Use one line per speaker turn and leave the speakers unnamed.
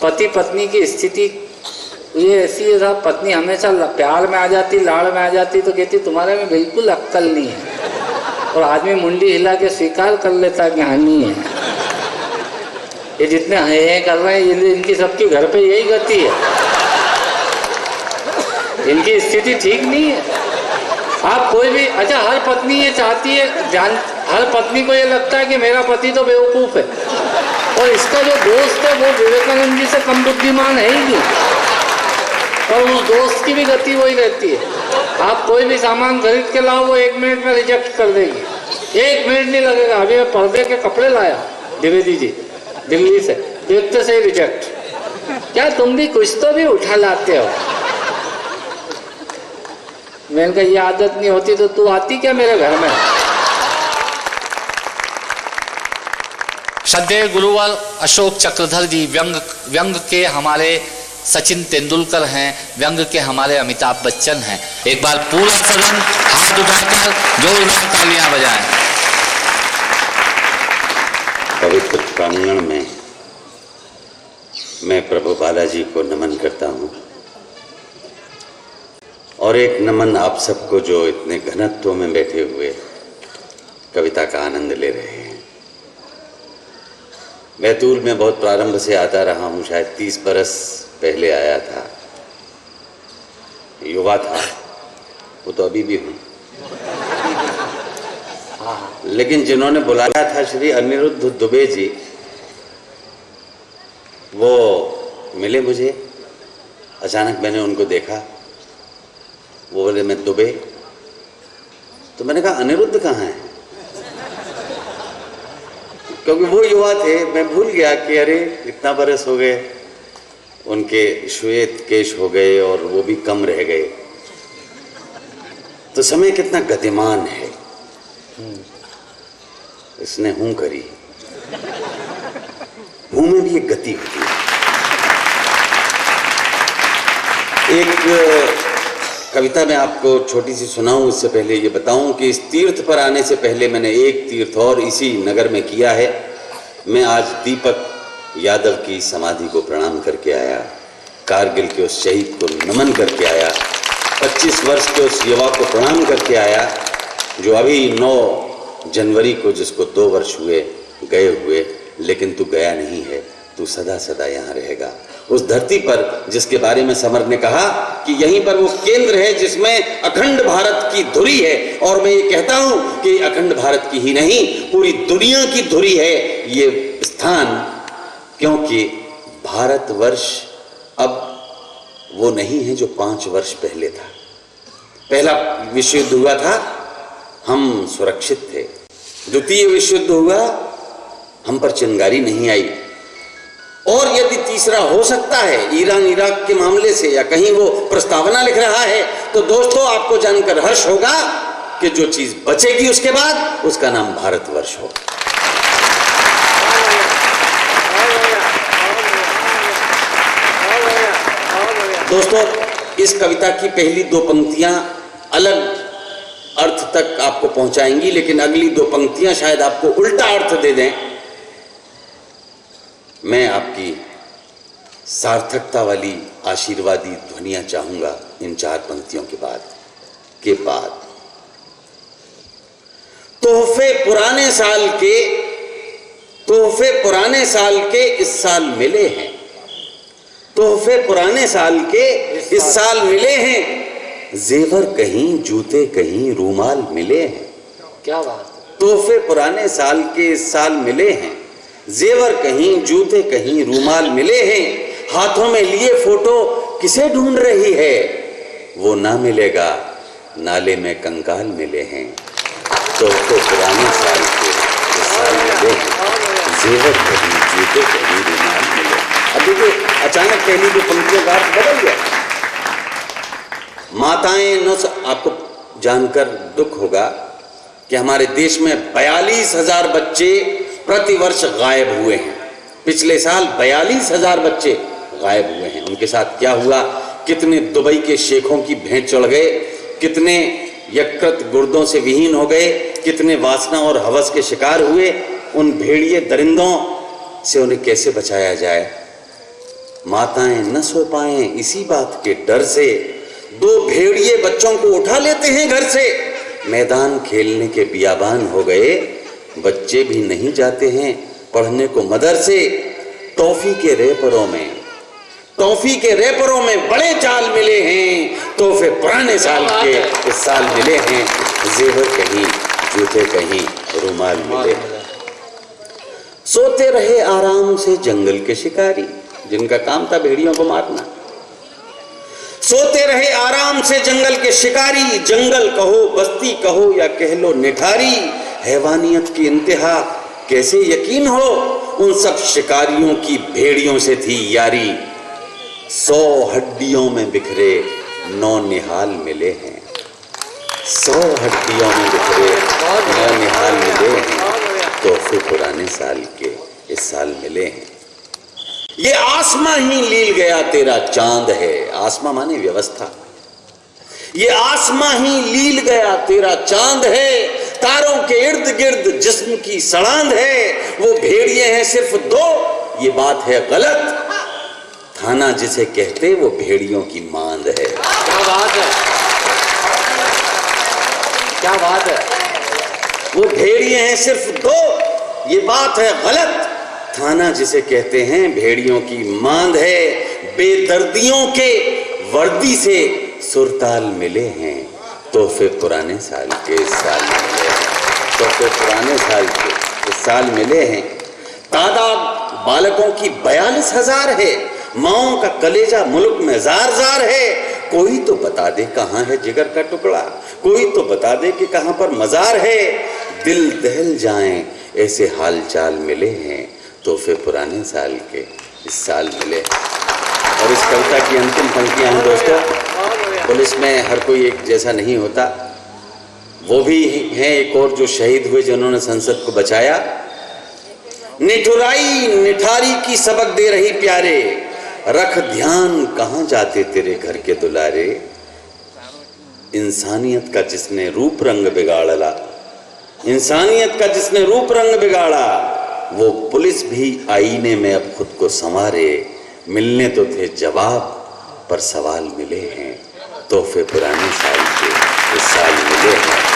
पति पत्नी की स्थिति ये ऐसी है साहब, पत्नी हमेशा प्यार में आ जाती, लाड़ में आ जाती तो कहती तुम्हारे में बिल्कुल अक्ल नहीं है, और आदमी मुंडी हिला के स्वीकार कर लेता कि हाँ नहीं है। ये जितने हैं कर रहे हैं इनकी सबकी घर पे यही गति है, इनकी स्थिति ठीक नहीं है। आप कोई भी अच्छा, हर पत्नी ये चाहती है, हर पत्नी को ये लगता है कि मेरा पति तो बेवकूफ़ है, और इसका जो दोस्त है वो विवेकानंद जी से कम बुद्धिमान है ही नहीं, और उस दोस्त की भी गति वही रहती है। आप कोई भी सामान खरीद के लाओ वो 1 मिनट में रिजेक्ट कर देगी, 1 मिनट नहीं लगेगा। अभी मैं पर्दे के कपड़े लाया द्विवेदी जी दिल्ली से, देखते से रिजेक्ट। क्या तुम भी कुछ तो भी उठा लाते हो? मैंने कहा ये आदत नहीं होती तो तू आती क्या मेरे घर में?
श्रद्धेय गुरुवर अशोक चक्रधर जी व्यंग के हमारे सचिन तेंदुलकर हैं, व्यंग के हमारे अमिताभ बच्चन हैं। एक बार पूरा सदन हाथ उठाकर जोरदार तालियां बजाएं।
पवित्र प्रांगण में मैं प्रभु बालाजी को नमन करता हूँ, और एक नमन आप सबको जो इतने घनत्व में बैठे हुए कविता का आनंद ले रहे हैं। बैतूल में बहुत प्रारंभ से आता रहा हूँ, शायद 30 बरस पहले आया था, युवा था, वो तो अभी भी हूँ। लेकिन जिन्होंने बुलाया था श्री अनिरुद्ध दुबे जी, वो मिले मुझे। अचानक मैंने उनको देखा, वो बोले मैं दुबे, तो मैंने कहा अनिरुद्ध कहाँ है? क्योंकि वो युवा थे, मैं भूल गया कि अरे इतना बरस हो गए, उनके श्वेत केश हो गए और वो भी कम रह गए। तो समय कितना गतिमान है। इसने हूं करी, हूं में भी एक गति होती है। एक कविता मैं आपको छोटी सी सुनाऊं, इससे पहले ये बताऊं कि इस तीर्थ पर आने से पहले मैंने एक तीर्थ और इसी नगर में किया है। मैं आज दीपक यादव की समाधि को प्रणाम करके आया, कारगिल के उस शहीद को नमन करके आया, 25 वर्ष के उस युवा को प्रणाम करके आया जो अभी 9 जनवरी को, जिसको 2 वर्ष हुए गए हुए, लेकिन तू गया नहीं है, तू सदा सदा यहाँ रहेगा। उस धरती पर जिसके बारे में समर ने कहा कि यहीं पर वो केंद्र है जिसमें अखंड भारत की धुरी है, और मैं ये कहता हूं कि अखंड भारत की ही नहीं, पूरी दुनिया की धुरी है ये स्थान, क्योंकि भारतवर्ष अब वो नहीं है जो 5 वर्ष पहले था। पहला विश्व युद्ध हुआ था, हम सुरक्षित थे। द्वितीय विश्व युद्ध हुआ, हम पर चिंगारी नहीं आई, और यदि तीसरा हो सकता है ईरान इराक के मामले से, या कहीं वो प्रस्तावना लिख रहा है, तो दोस्तों आपको जानकर हर्ष होगा कि जो चीज बचेगी उसके बाद, उसका नाम भारतवर्ष हो। दोस्तों, इस कविता की पहली 2 पंक्तियां अलग अर्थ तक आपको पहुंचाएंगी, लेकिन अगली 2 पंक्तियां शायद आपको उल्टा अर्थ दे दें। मैं आपकी सार्थकता वाली आशीर्वादी ध्वनियां चाहूंगा इन 4 पंक्तियों के बाद। तोहफे पुराने साल के इस साल मिले हैं, तोहफे पुराने साल के इस साल मिले हैं, जेवर कहीं जूते कहीं रूमाल मिले हैं।
क्या बात है।
तोहफे पुराने साल के इस साल मिले हैं, जेवर कहीं जूते कहीं रूमाल मिले हैं, हाथों में लिए फोटो किसे ढूंढ रही है, वो ना मिलेगा नाले में कंकाल मिले हैं। तोहफे पुराने साल के इस साल मिले हैं, जेवर कहीं जूते कहीं रूमाल मिले। अब देखिए, अचानक पहली 2 पंक्तियों का अर्थ बदल गया। माताएं न, आपको जानकर दुख होगा कि हमारे देश में 42,000 बच्चे प्रतिवर्ष गायब हुए हैं। पिछले साल 42,000 बच्चे गायब हुए हैं। उनके साथ क्या हुआ? कितने दुबई के शेखों की भेंट चढ़ गए, कितने यकृत गुर्दों से विहीन हो गए, कितने वासना और हवस के शिकार हुए। उन भेड़िए दरिंदों से उन्हें कैसे बचाया जाए? माताएं न सो पाएं इसी बात के डर से, दो भेड़िए बच्चों को उठा लेते हैं घर से। मैदान खेलने के बियाबान हो गए, बच्चे भी नहीं जाते हैं पढ़ने को मदरसे। टॉफी के रैपरों में बड़े जाल मिले हैं, तोहफे पुराने साल के इस साल मिले हैं। जेवर कहीं, जूते कहीं, रुमाल मिले। सोते रहे आराम से जंगल के शिकारी, जिनका काम था भेड़ियों को मारना। सोते रहे आराम से जंगल के शिकारी, जंगल कहो बस्ती कहो या कह लो निठारी, हैवानियत की इंतहा कैसे यकीन हो, उन सब शिकारियों की भेड़ियों से थी यारी। 100 हड्डियों में बिखरे 9 निहाल मिले हैं, 100 हड्डियों में बिखरे 9 निहाल मिले हैं, तोहफे पुराने साल के इस साल मिले हैं। ये आसमां ही लील गया तेरा चांद है, आसमां माने व्यवस्था। ये आसमां ही लील गया तेरा चांद है, तारों के इर्द गिर्द जिस्म की सड़ांध है। वो भेड़िए हैं सिर्फ 2, ये बात है गलत, थाना जिसे कहते वो भेड़ियों की मांद है।
क्या बात है, क्या बात है।
वो भेड़िए हैं सिर्फ 2, ये बात है गलत, थाना जिसे कहते हैं भेड़ियों की मांद है। बेदर्दियों के वर्दी से सुरताल मिले हैं, तोहफे पुराने साल के इस साल मिले हैं, तोहफे पुराने साल के इस साल मिले हैं। तादाद बालकों की 42,000 है, माओं का कलेजा मुल्क में जार जार है। कोई तो बता दे कहाँ है जिगर का टुकड़ा, कोई तो बता दे कि कहाँ पर मजार है। दिल दहल जाएं ऐसे हाल चाल मिले हैं, तोहफे पुराने साल के इस साल मिले। और इस कविता की अंतिम पंक्तियां हैं दोस्तों, पुलिस में हर कोई एक जैसा नहीं होता। वो भी हैं एक और जो शहीद हुए, जिन्होंने संसद को बचाया। निठुराई निठारी की सबक दे रही प्यारे, रख ध्यान कहाँ जाते तेरे घर के दुलारे। इंसानियत का जिसने रूप रंग बिगाड़ा, इंसानियत का जिसने रूप रंग बिगाड़ा, वो पुलिस भी आईने में अब खुद को संवारे। मिलने तो थे जवाब पर सवाल मिले हैं, तोहफे पुराने साल के इस साल मिले हैं।